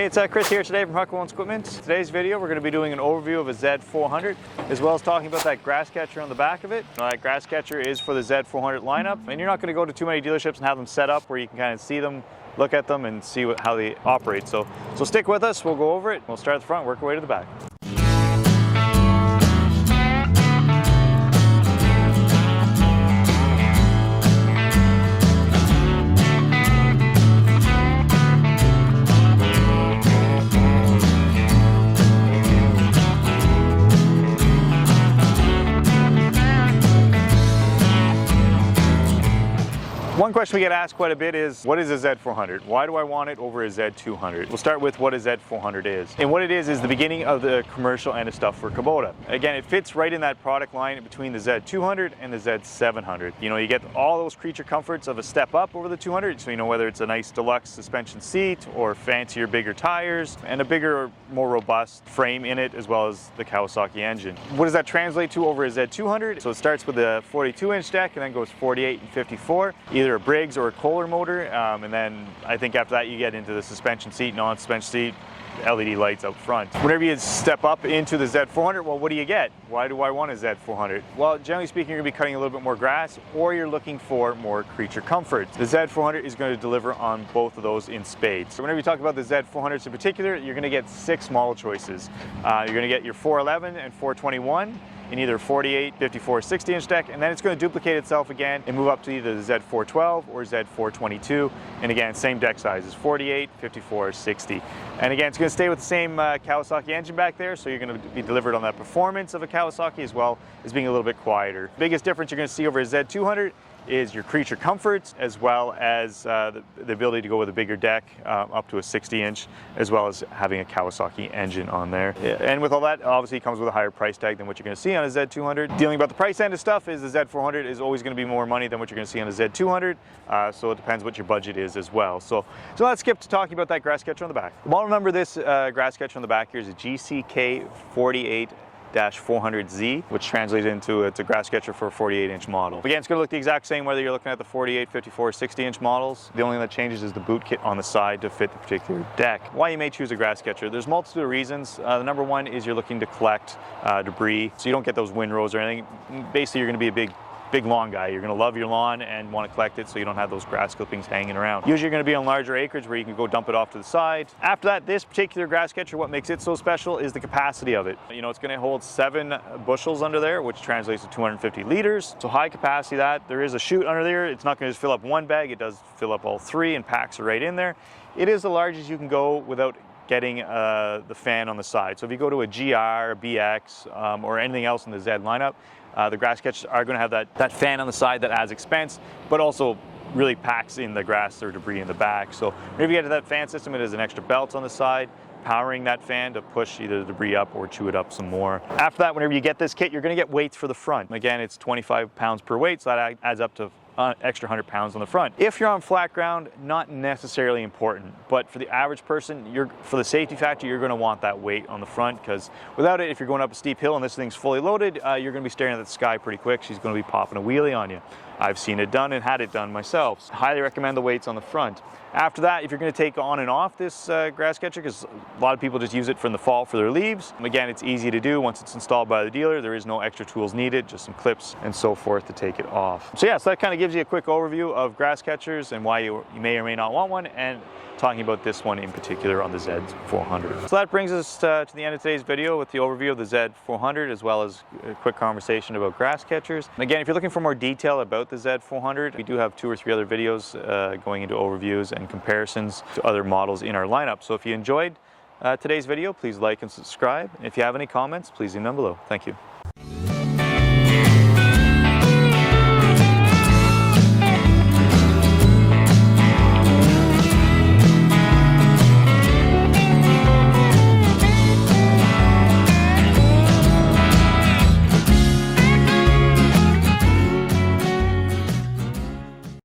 Hey, it's Chris here today from Huckabones Equipment. Today's video we're going to be doing an overview of a Z400 as well as talking about that grass catcher on the back of it. Now, that grass catcher is for the Z400 lineup, and you're not going to go to too many dealerships and have them set up where you can kind of see them, look at them, and see how they operate. So stick with us, we'll go over it, we'll start at the front, work our way to the back. One question we get asked quite a bit is, what is a Z400? Why do I want it over a Z200? We'll start with what a Z400 is. And what it is the beginning of the commercial end of stuff for Kubota. Again, it fits right in that product line between the Z200 and the Z700. You know, you get all those creature comforts of a step up over the 200, so you know whether it's a nice deluxe suspension seat or fancier, bigger tires, and a bigger, more robust frame in it, as well as the Kawasaki engine. What does that translate to over a Z200? So it starts with a 42-inch deck and then goes 48 and 54. Either a Briggs or a Kohler motor, and then I think after that you get into the suspension seat, non-suspension seat, LED lights out front. Whenever you step up into the Z400, well, what do you get? Why do I want a Z400? Well, generally speaking, you're going to be cutting a little bit more grass, or you're looking for more creature comfort. The Z400 is going to deliver on both of those in spades. So whenever you talk about the Z400s in particular, you're going to get 6 model choices. You're going to get your 411 and 421. In either 48, 54, 60-inch deck, and then it's going to duplicate itself again and move up to either the Z412 or Z422. And again, same deck sizes, 48, 54, 60. And again, it's going to stay with the same Kawasaki engine back there, so you're going to be delivered on that performance of a Kawasaki as well as being a little bit quieter. The biggest difference you're going to see over a Z200 is your creature comforts, as well as the ability to go with a bigger deck up to a 60-inch, as well as having a Kawasaki engine on there. And with all that, obviously it comes with a higher price tag than what you're going to see on a Z200. Dealing about the price end of stuff is the Z400 is always going to be more money than what you're going to see on a Z200, so it depends what your budget is as well. So let's skip to talking about that grass catcher on the back. The model number of this grass catcher on the back here is a GCK 48-400Z, which translates into it's a grass catcher for a 48-inch model. Again, it's going to look the exact same whether you're looking at the 48, 54, 60-inch models. The only thing that changes is the boot kit on the side to fit the particular deck. Why you may choose a grass catcher? There's multiple reasons. The number one is you're looking to collect debris, so you don't get those windrows or anything. Basically, you're going to be a big lawn guy. You're going to love your lawn and want to collect it so you don't have those grass clippings hanging around. Usually you're going to be on larger acreage where you can go dump it off to the side. After that, this particular grass catcher, what makes it so special is the capacity of it. You know, it's going to hold 7 bushels under there, which translates to 250 liters. So high capacity that. There is a chute under there. It's not going to just fill up one bag. It does fill up all 3 and packs are right in there. It is the largest you can go without getting the fan on the side. So if you go to a GR, a BX, or anything else in the Z lineup, the grass catchers are going to have that fan on the side that adds expense, but also really packs in the grass or debris in the back. So whenever you get to that fan system, it has an extra belt on the side, powering that fan to push either the debris up or chew it up some more. After that, whenever you get this kit, you're going to get weights for the front. Again, it's 25 pounds per weight, so that adds up to extra 100 pounds on the front. If you're on flat ground, not necessarily important, but for the average person, for the safety factor, you're going to want that weight on the front, because without it, if you're going up a steep hill and this thing's fully loaded, you're going to be staring at the sky pretty quick. She's going to be popping a wheelie on you. I've seen it done and had it done myself. So highly recommend the weights on the front. After that, if you're going to take on and off this grass catcher, because a lot of people just use it for in the fall for their leaves, again, it's easy to do once it's installed by the dealer. There is no extra tools needed, just some clips and so forth to take it off. So yeah, so that kind of gives you a quick overview of grass catchers and why you may or may not want one, and talking about this one in particular on the Z400. So that brings us to the end of today's video with the overview of the Z400, as well as a quick conversation about grass catchers. And again, if you're looking for more detail about the Z400, we do have 2 or 3 other videos going into overviews and comparisons to other models in our lineup. So if you enjoyed today's video, please like and subscribe. And if you have any comments, please leave them below. Thank you.